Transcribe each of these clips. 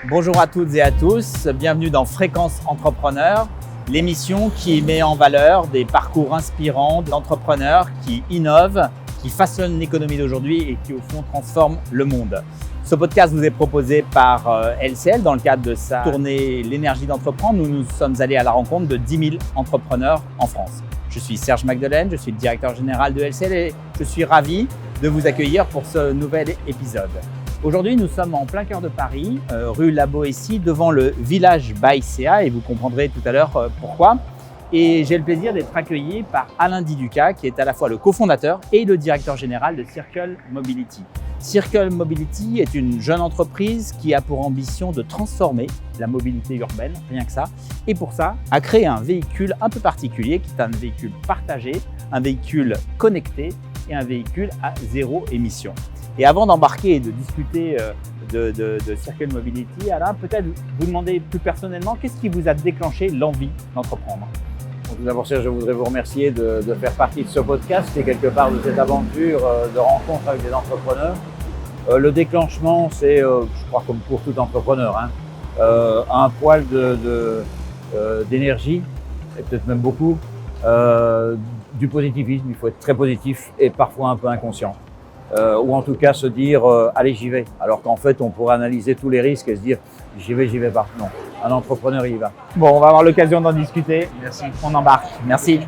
Bonjour à toutes et à tous, bienvenue dans Fréquence Entrepreneur, l'émission qui met en valeur des parcours inspirants d'entrepreneurs qui innovent, qui façonnent l'économie d'aujourd'hui et qui au fond transforment le monde. Ce podcast vous est proposé par LCL dans le cadre de sa tournée L'énergie d'entreprendre. Nous sommes allés à la rencontre de 10 000 entrepreneurs en France. Je suis Serge Magdelaine, je suis le directeur général de LCL et je suis ravi de vous accueillir pour ce nouvel épisode. Aujourd'hui, nous sommes en plein cœur de Paris, rue La Boétie, devant le village Baïséa et vous comprendrez tout à l'heure pourquoi. Et j'ai le plaisir d'être accueilli par Alain Diduca, qui est à la fois le cofondateur et le directeur général de Circle Mobility. Circle Mobility est une jeune entreprise qui a pour ambition de transformer la mobilité urbaine, rien que ça. Et pour ça, a créé un véhicule un peu particulier, qui est un véhicule partagé, un véhicule connecté et un véhicule à zéro émission. Et avant d'embarquer et de discuter de Circle Mobility, Alain, peut-être vous demander plus personnellement, qu'est-ce qui vous a déclenché l'envie d'entreprendre ? Tout d'abord, Serge, je voudrais vous remercier de faire partie de ce podcast et quelque part de cette aventure de rencontre avec des entrepreneurs. Le déclenchement, c'est, je crois comme pour tout entrepreneur, un poil d'énergie, et peut-être même beaucoup, du positivisme. Il faut être très positif et parfois un peu inconscient. Ou en tout cas se dire allez, j'y vais, alors qu'en fait on pourrait analyser tous les risques et se dire j'y vais pas. Non, un entrepreneur il y va. Bon, on va avoir l'occasion d'en discuter. Merci. On embarque. Merci.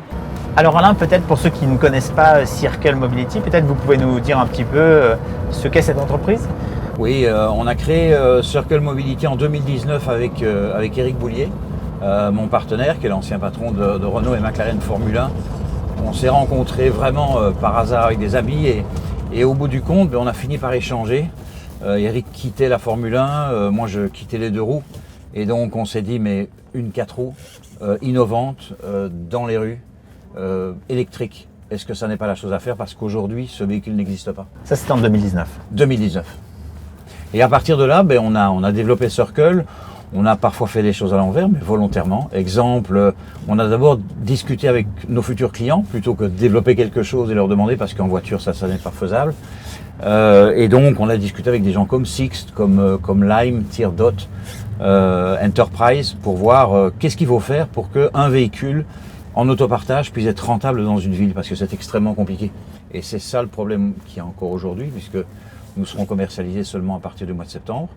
Alors Alain, peut-être pour ceux qui ne connaissent pas Circle Mobility, peut-être vous pouvez nous dire un petit peu ce qu'est cette entreprise ? Oui, on a créé Circle Mobility en 2019 avec Éric Boulier, mon partenaire qui est l'ancien patron de Renault et McLaren Formule 1. On s'est rencontrés vraiment par hasard avec des amis et au bout du compte, on a fini par échanger. Eric quittait la Formule 1, moi je quittais les deux roues. Et donc on s'est dit, mais une 4 roues innovante dans les rues, électrique. Est-ce que ça n'est pas la chose à faire? Parce qu'aujourd'hui, ce véhicule n'existe pas. Ça, c'était en 2019. 2019. Et à partir de là, on a développé Circle. On a parfois fait des choses à l'envers, mais volontairement. Exemple, on a d'abord discuté avec nos futurs clients plutôt que de développer quelque chose et leur demander, parce qu'en voiture, ça n'est pas faisable. Et donc, on a discuté avec des gens comme Sixt, comme Lime, Tierdot, Enterprise, pour voir qu'est-ce qu'il faut faire pour qu'un véhicule en autopartage puisse être rentable dans une ville, parce que c'est extrêmement compliqué. Et c'est ça le problème qu'il y a encore aujourd'hui, puisque nous serons commercialisés seulement à partir du mois de septembre.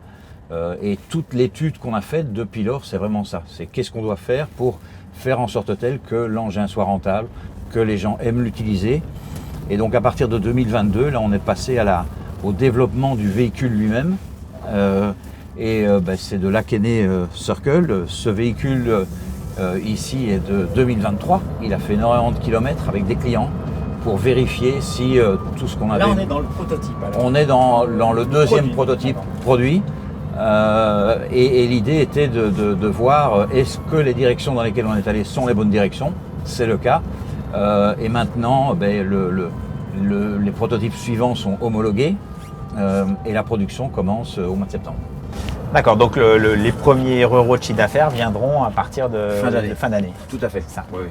Et toute l'étude qu'on a faite depuis lors, c'est vraiment ça. C'est qu'est-ce qu'on doit faire pour faire en sorte telle que l'engin soit rentable, que les gens aiment l'utiliser. Et donc à partir de 2022, là on est passé au développement du véhicule lui-même. C'est de là qu'est né Circle. Ce véhicule ici est de 2023. Il a fait énormément de kilomètres avec des clients pour vérifier si tout ce qu'on avait... Là on est dans le prototype. Alors. On est dans le deuxième prototype produit. Et l'idée était de voir est-ce que les directions dans lesquelles on est allé sont les bonnes directions. C'est le cas. Et maintenant, les prototypes suivants sont homologués et la production commence au mois de septembre. D'accord, donc les premiers euros de chiffre d'affaires viendront à partir de fin d'année. Tout à fait. Ça. Oui.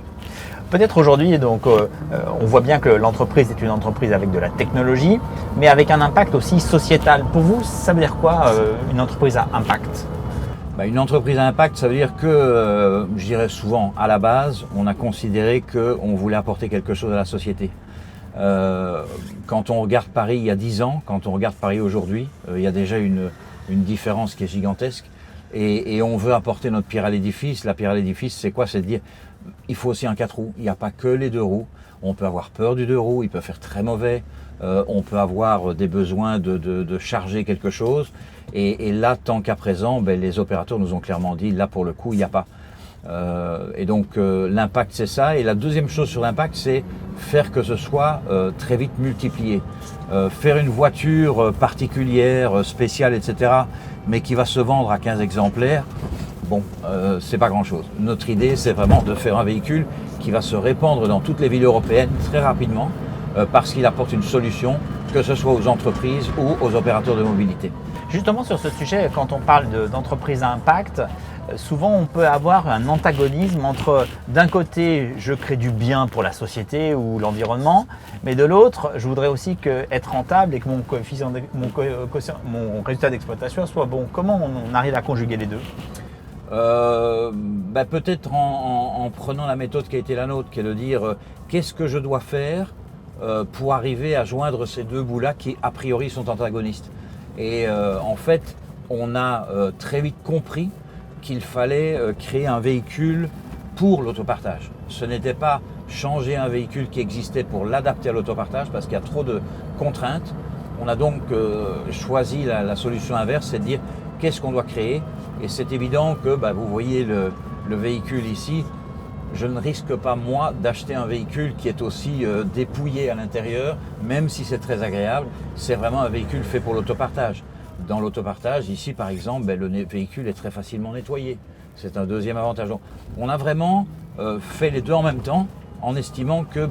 Peut-être aujourd'hui, donc, on voit bien que l'entreprise est une entreprise avec de la technologie, mais avec un impact aussi sociétal. Pour vous, ça veut dire quoi une entreprise à impact ? Une entreprise à impact, ça veut dire que, je dirais souvent, à la base, on a considéré qu'on voulait apporter quelque chose à la société. Quand on regarde Paris il y a 10 ans, quand on regarde Paris aujourd'hui, il y a déjà une différence qui est gigantesque. Et on veut apporter notre pierre à l'édifice. La pierre à l'édifice, c'est quoi ? C'est de dire, il faut aussi un 4 roues. Il n'y a pas que les 2 roues. On peut avoir peur du 2 roues, il peut faire très mauvais. On peut avoir des besoins de charger quelque chose. Et là, tant qu'à présent, les opérateurs nous ont clairement dit, là pour le coup, il n'y a pas. Et donc l'impact, c'est ça. Et la deuxième chose sur l'impact, c'est faire que ce soit très vite multiplié. Faire une voiture particulière, spéciale, etc., mais qui va se vendre à 15 exemplaires, c'est pas grand-chose. Notre idée, c'est vraiment de faire un véhicule qui va se répandre dans toutes les villes européennes très rapidement, parce qu'il apporte une solution, que ce soit aux entreprises ou aux opérateurs de mobilité. Justement, sur ce sujet, quand on parle d'entreprise à impact, souvent on peut avoir un antagonisme entre d'un côté je crée du bien pour la société ou l'environnement, mais de l'autre je voudrais aussi être rentable et que mon résultat d'exploitation soit bon. Comment on arrive à conjuguer les deux? Peut-être en prenant la méthode qui a été la nôtre, qui est de dire qu'est-ce que je dois faire pour arriver à joindre ces deux bouts-là qui a priori sont antagonistes. Et en fait, on a très vite compris qu'il fallait créer un véhicule pour l'autopartage. Ce n'était pas changer un véhicule qui existait pour l'adapter à l'autopartage parce qu'il y a trop de contraintes. On a donc choisi la solution inverse, c'est de dire qu'est-ce qu'on doit créer. Et c'est évident que vous voyez le véhicule ici. Je ne risque pas, moi, d'acheter un véhicule qui est aussi dépouillé à l'intérieur, même si c'est très agréable. C'est vraiment un véhicule fait pour l'autopartage. Dans l'autopartage, ici, par exemple, le véhicule est très facilement nettoyé. C'est un deuxième avantage. Donc, on a vraiment fait les deux en même temps, en estimant que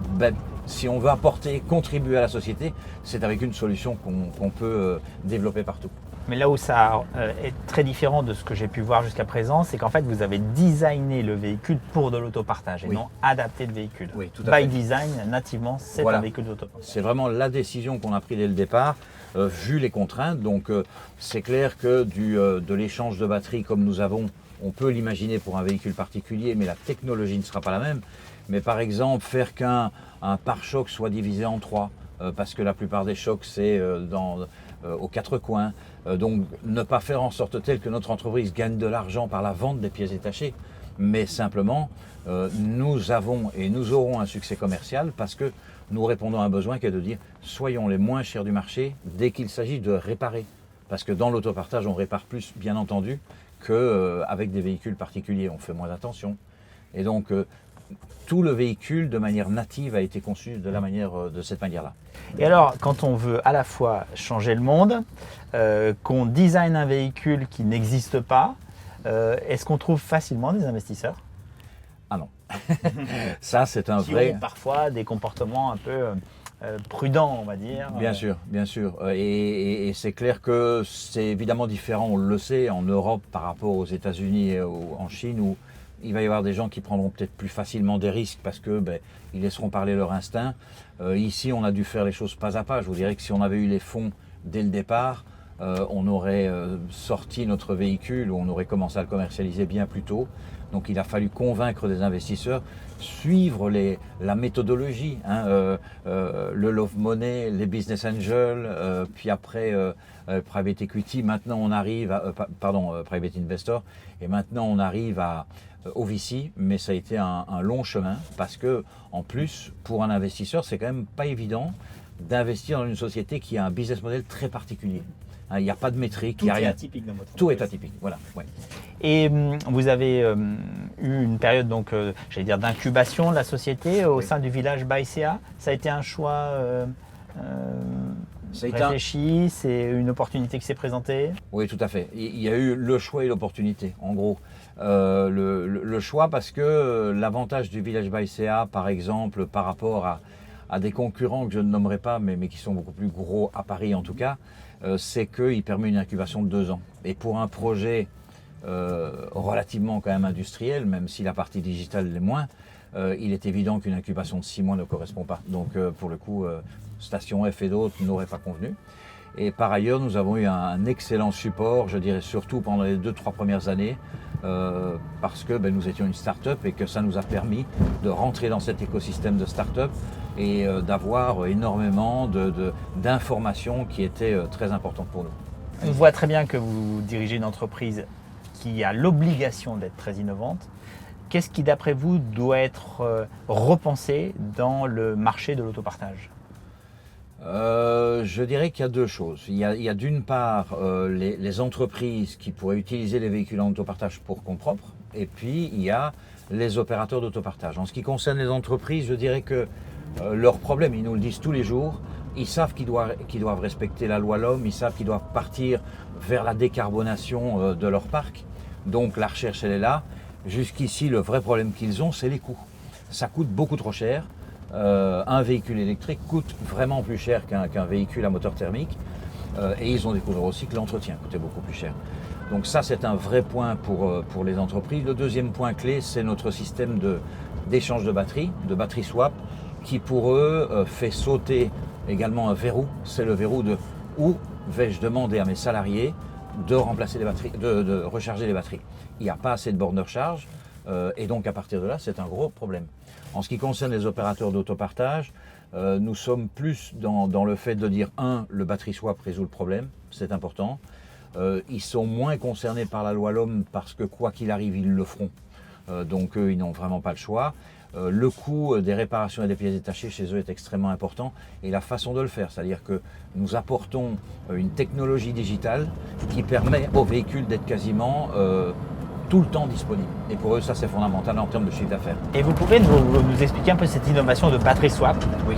si on veut apporter, contribuer à la société, c'est avec une solution qu'on peut développer partout. Mais là où ça est très différent de ce que j'ai pu voir jusqu'à présent, c'est qu'en fait, vous avez designé le véhicule pour de l'autopartage et non adapté le véhicule. Oui, tout à fait. By design, nativement, c'est un véhicule d'autopartage. C'est vraiment la décision qu'on a prise dès le départ, vu les contraintes. Donc, c'est clair que de l'échange de batterie comme nous avons, on peut l'imaginer pour un véhicule particulier, mais la technologie ne sera pas la même. Mais par exemple, faire qu'un pare-choc soit divisé en trois, parce que la plupart des chocs, c'est aux quatre coins. Donc ne pas faire en sorte telle que notre entreprise gagne de l'argent par la vente des pièces détachées, mais simplement nous avons et nous aurons un succès commercial parce que nous répondons à un besoin qui est de dire soyons les moins chers du marché dès qu'il s'agit de réparer. Parce que dans l'autopartage, on répare plus, bien entendu, qu'avec des véhicules particuliers. On fait moins attention. Et donc, tout le véhicule, de manière native, a été conçu de cette manière-là. Et alors, quand on veut à la fois changer le monde, qu'on design un véhicule qui n'existe pas, est-ce qu'on trouve facilement des investisseurs? Ah non. Ça, c'est un vrai... Qui ont parfois des comportements un peu prudents, on va dire. Bien sûr, bien sûr. Et c'est clair que c'est évidemment différent, on le sait, en Europe par rapport aux États-Unis et en Chine, où il va y avoir des gens qui prendront peut-être plus facilement des risques parce que ils laisseront parler leur instinct. Ici, on a dû faire les choses pas à pas. Je vous dirais que si on avait eu les fonds dès le départ, on aurait sorti notre véhicule ou on aurait commencé à le commercialiser bien plus tôt. Donc il a fallu convaincre des investisseurs, suivre la méthodologie, le love money, les business angels, puis après private equity. Maintenant on arrive private investor, et maintenant on arrive au VC, mais ça a été un long chemin parce que en plus pour un investisseur c'est quand même pas évident d'investir dans une société qui a un business model très particulier. Il n'y a pas de métrique, il n'y a rien. Tout est atypique dans votre entreprise. Tout est atypique, voilà. Ouais. Et vous avez eu une période d'incubation de la société au sein du village ByCA. Ça a été un choix réfléchi, c'est une opportunité qui s'est présentée? Oui, tout à fait. Il y a eu le choix et l'opportunité, en gros. Le choix parce que l'avantage du village ByCA, par exemple, par rapport à des concurrents que je ne nommerai pas, mais qui sont beaucoup plus gros à Paris en tout cas, c'est qu'il permet une incubation de 2 ans. Et pour un projet relativement quand même industriel, même si la partie digitale l'est moins, il est évident qu'une incubation de 6 mois ne correspond pas. Donc pour le coup, Station F et d'autres n'auraient pas convenu. Et par ailleurs, nous avons eu un excellent support, je dirais surtout pendant les 2-3 premières années, parce que nous étions une start-up et que ça nous a permis de rentrer dans cet écosystème de start-up et d'avoir énormément d'informations qui étaient très importantes pour nous. On voit très bien que vous dirigez une entreprise qui a l'obligation d'être très innovante. Qu'est-ce qui, d'après vous, doit être repensé dans le marché de l'autopartage ? Je dirais qu'il y a 2 choses. Il y a d'une part les entreprises qui pourraient utiliser les véhicules en autopartage pour compte propre, et puis il y a les opérateurs d'autopartage. En ce qui concerne les entreprises, je dirais que leur problème, ils nous le disent tous les jours, ils savent qu'ils doivent respecter la loi l'homme, ils savent qu'ils doivent partir vers la décarbonation de leur parc. Donc la recherche, elle est là. Jusqu'ici, le vrai problème qu'ils ont, c'est les coûts. Ça coûte beaucoup trop cher. Un véhicule électrique coûte vraiment plus cher qu'un véhicule à moteur thermique. et ils ont découvert aussi que l'entretien coûtait beaucoup plus cher. Donc ça, c'est un vrai point pour les entreprises. Le deuxième point clé, c'est notre système d'échange de batterie swap, qui pour eux fait sauter également un verrou. C'est le verrou de où vais-je demander à mes salariés de remplacer les batteries, de recharger les batteries. Il n'y a pas assez de bornes de recharge, et donc à partir de là, c'est un gros problème. En ce qui concerne les opérateurs d'autopartage, nous sommes plus dans le fait de dire, le battery swap résout le problème, c'est important. Ils sont moins concernés par la loi LOM parce que quoi qu'il arrive, ils le feront. Donc eux, ils n'ont vraiment pas le choix. Le coût des réparations et des pièces détachées chez eux est extrêmement important et la façon de le faire, c'est-à-dire que nous apportons une technologie digitale qui permet aux véhicules d'être quasiment tout le temps disponibles. Et pour eux, ça c'est fondamental en termes de chiffre d'affaires. Et vous pouvez nous expliquer un peu cette innovation de battery swap? Oui.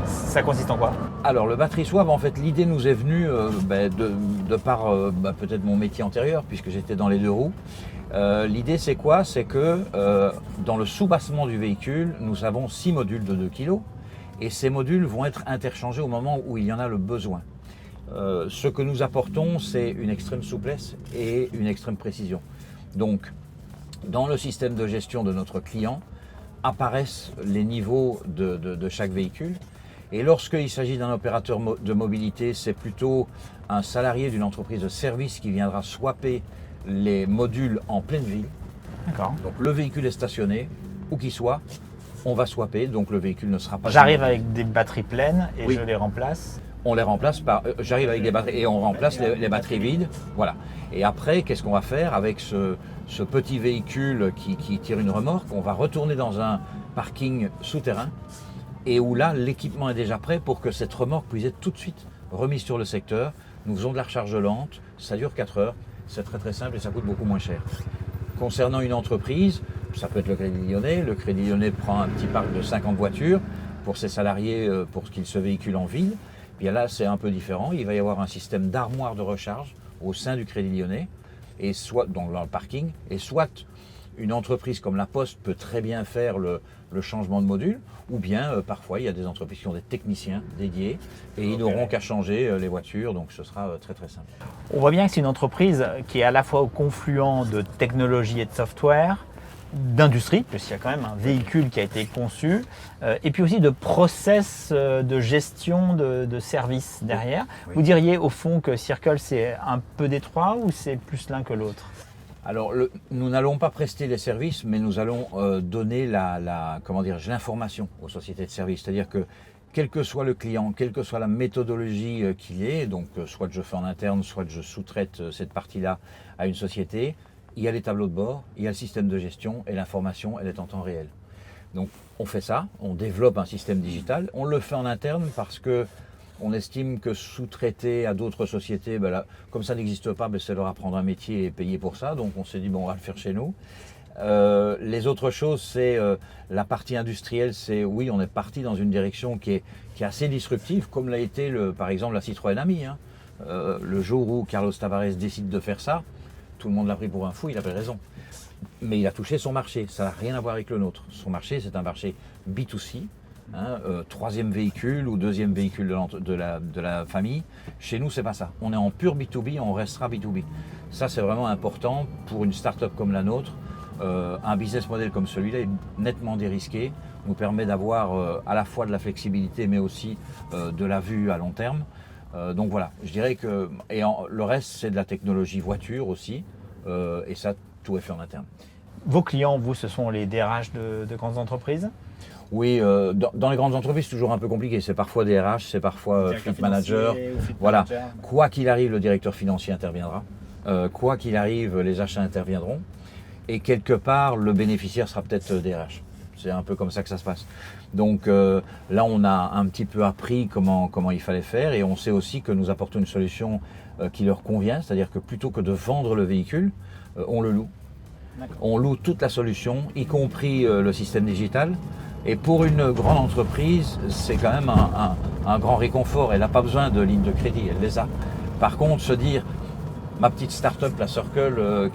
Ça consiste en quoi? Alors le battery swap, en fait, l'idée nous est venue de par peut-être mon métier antérieur, puisque j'étais dans les deux roues. L'idée c'est quoi? C'est que dans le sous-bassement du véhicule, nous avons 6 modules de 2 kg et ces modules vont être interchangés au moment où il y en a le besoin. Ce que nous apportons, c'est une extrême souplesse et une extrême précision. Donc, dans le système de gestion de notre client, apparaissent les niveaux de chaque véhicule. Et lorsqu'il s'agit d'un opérateur de mobilité, c'est plutôt un salarié d'une entreprise de service qui viendra swapper les modules en pleine ville. D'accord. Donc le véhicule est stationné, où qu'il soit, on va swapper, donc le véhicule ne sera pas... J'arrive avec des batteries pleines et oui. Je les remplace. On les remplace par... j'arrive avec des batteries et on remplace les batteries vides. Voilà. Et après, qu'est-ce qu'on va faire avec ce petit véhicule qui tire une remorque? On va retourner dans un parking souterrain et où là, l'équipement est déjà prêt pour que cette remorque puisse être tout de suite remise sur le secteur. Nous faisons de la recharge lente, ça dure 4 heures, c'est très très simple et ça coûte beaucoup moins cher. Concernant une entreprise, ça peut être le Crédit Lyonnais. Le Crédit Lyonnais prend un petit parc de 50 voitures pour ses salariés pour qu'ils se véhiculent en ville. Puis là, c'est un peu différent. Il va y avoir un système d'armoire de recharge au sein du Crédit Lyonnais, et soit donc dans le parking, et soit une entreprise comme La Poste peut très bien faire le changement de module, ou bien parfois il y a des entreprises qui ont des techniciens dédiés et ils n'auront qu'à changer les voitures, donc ce sera très très simple. On voit bien que c'est une entreprise qui est à la fois au confluent de technologie et de software, d'industrie, puisqu'il y a quand même un véhicule qui a été conçu, et puis aussi de process de gestion de services derrière. Oui. Vous diriez au fond que Circle c'est un peu détroit ou c'est plus l'un que l'autre? Alors, nous n'allons pas prester les services, mais nous allons donner l'information aux sociétés de services. C'est-à-dire que, quel que soit le client, quelle que soit la méthodologie qu'il est, donc soit je fais en interne, soit je sous-traite cette partie-là à une société, il y a les tableaux de bord, il y a le système de gestion et l'information, elle est en temps réel. Donc, on fait ça, on développe un système digital, on le fait en interne parce que on estime que sous-traiter à d'autres sociétés, comme ça n'existe pas, c'est leur apprendre un métier et payer pour ça. Donc on s'est dit, on va le faire chez nous. Les autres choses, c'est la partie industrielle, c'est oui, on est parti dans une direction qui est assez disruptive, comme l'a été par exemple la Citroën Ami. Hein. Le jour où Carlos Tavares décide de faire ça, tout le monde l'a pris pour un fou, il avait raison. Mais il a touché son marché, ça n'a rien à voir avec le nôtre. Son marché, c'est un marché B2C. Troisième véhicule ou deuxième véhicule de la famille. Chez nous, c'est pas ça. On est en pur B2B, on restera B2B. Ça, c'est vraiment important pour une start-up comme la nôtre. Un business model comme celui-là est nettement dérisqué, nous permet d'avoir à la fois de la flexibilité, mais aussi de la vue à long terme. Donc voilà, je dirais que le reste, c'est de la technologie voiture aussi, et ça, tout est fait en interne. Vos clients, vous, ce sont les DRH de grandes entreprises? Oui, dans les grandes entreprises, c'est toujours un peu compliqué. C'est parfois des RH, c'est parfois fleet manager. Voilà. Quoi qu'il arrive, le directeur financier interviendra. Quoi qu'il arrive, les achats interviendront. Et quelque part, le bénéficiaire sera peut-être DRH. C'est un peu comme ça que ça se passe. Donc là, on a un petit peu appris comment il fallait faire. Et on sait aussi que nous apportons une solution qui leur convient. C'est-à-dire que plutôt que de vendre le véhicule, on le loue. On loue toute la solution, y compris le système digital. Et pour une grande entreprise, c'est quand même un grand réconfort. Elle n'a pas besoin de lignes de crédit, elle les a. Par contre, se dire, ma petite start-up, la Circle,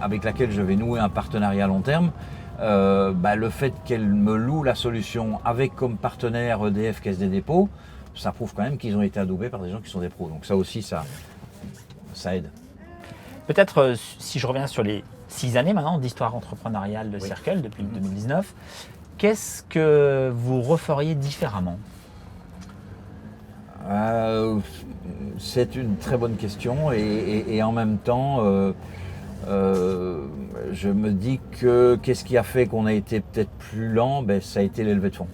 avec laquelle je vais nouer un partenariat à long terme, le fait qu'elle me loue la solution avec comme partenaire EDF Caisse des dépôts, ça prouve quand même qu'ils ont été adoubés par des gens qui sont des pros. Donc ça aussi, ça aide. Peut-être, si je reviens sur les 6 années maintenant d'histoire entrepreneuriale de Circle, depuis 2019, qu'est-ce que vous referiez différemment? C'est une très bonne question et en même temps, je me dis que qu'est-ce qui a fait qu'on a été peut-être plus lent? Ça a été les levées de fonds.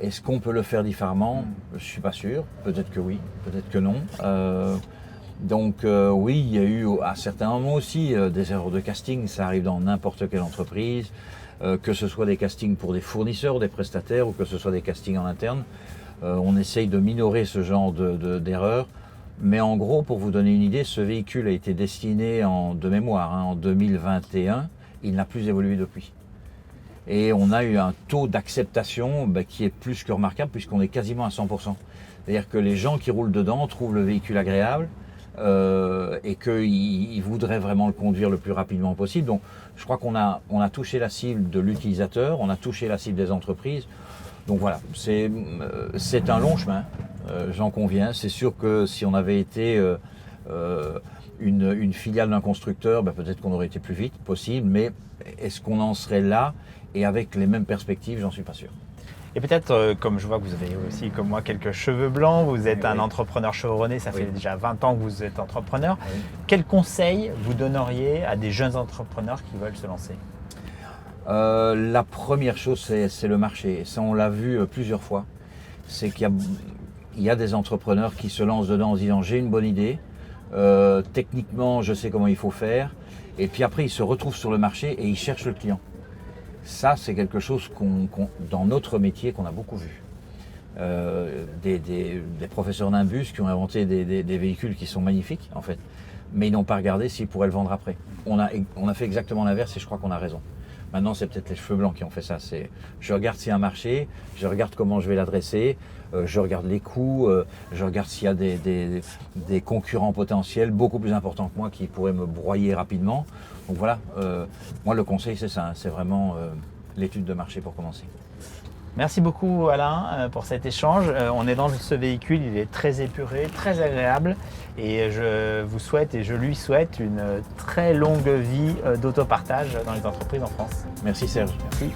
Est-ce qu'on peut le faire différemment? Je ne suis pas sûr. Peut-être que oui, peut-être que non. Oui, il y a eu à certains moments aussi des erreurs de casting. Ça arrive dans n'importe quelle entreprise, que ce soit des castings pour des fournisseurs ou des prestataires ou que ce soit des castings en interne. On essaye de minorer ce genre d'erreurs. Mais en gros, pour vous donner une idée, ce véhicule a été destiné de mémoire en 2021. Il n'a plus évolué depuis. Et on a eu un taux d'acceptation qui est plus que remarquable puisqu'on est quasiment à 100%. C'est-à-dire que les gens qui roulent dedans trouvent le véhicule agréable et qu'ils voudraient vraiment le conduire le plus rapidement possible. Donc je crois qu'on a touché la cible de l'utilisateur, on a touché la cible des entreprises. Donc voilà, c'est un long chemin, j'en conviens. C'est sûr que si on avait été une filiale d'un constructeur, peut-être qu'on aurait été plus vite, possible, mais est-ce qu'on en serait là et avec les mêmes perspectives, j'en suis pas sûr. Et peut-être, comme je vois que vous avez aussi, comme moi, quelques cheveux blancs, vous êtes un entrepreneur chevronné, ça fait déjà 20 ans que vous êtes entrepreneur. Oui. Quels conseils vous donneriez à des jeunes entrepreneurs qui veulent se lancer? La première chose, c'est le marché. Ça, on l'a vu plusieurs fois. C'est qu'il y a des entrepreneurs qui se lancent dedans en se disant j'ai une bonne idée, techniquement je sais comment il faut faire, et puis après ils se retrouvent sur le marché et ils cherchent le client. Ça, c'est quelque chose dans notre métier qu'on a beaucoup vu. Des professeurs d'imbus qui ont inventé des véhicules qui sont magnifiques en fait, mais ils n'ont pas regardé s'ils pourraient le vendre après. On a fait exactement l'inverse et je crois qu'on a raison. Maintenant, c'est peut-être les cheveux blancs qui ont fait ça. Je regarde s'il y a un marché, je regarde comment je vais l'adresser, je regarde les coûts, je regarde s'il y a des concurrents potentiels beaucoup plus importants que moi qui pourraient me broyer rapidement. Donc voilà, moi le conseil c'est ça, c'est vraiment l'étude de marché pour commencer. Merci beaucoup Alain pour cet échange. On est dans ce véhicule, il est très épuré, très agréable et je vous souhaite et je lui souhaite une très longue vie d'autopartage dans les entreprises en France. Merci Serge. Merci.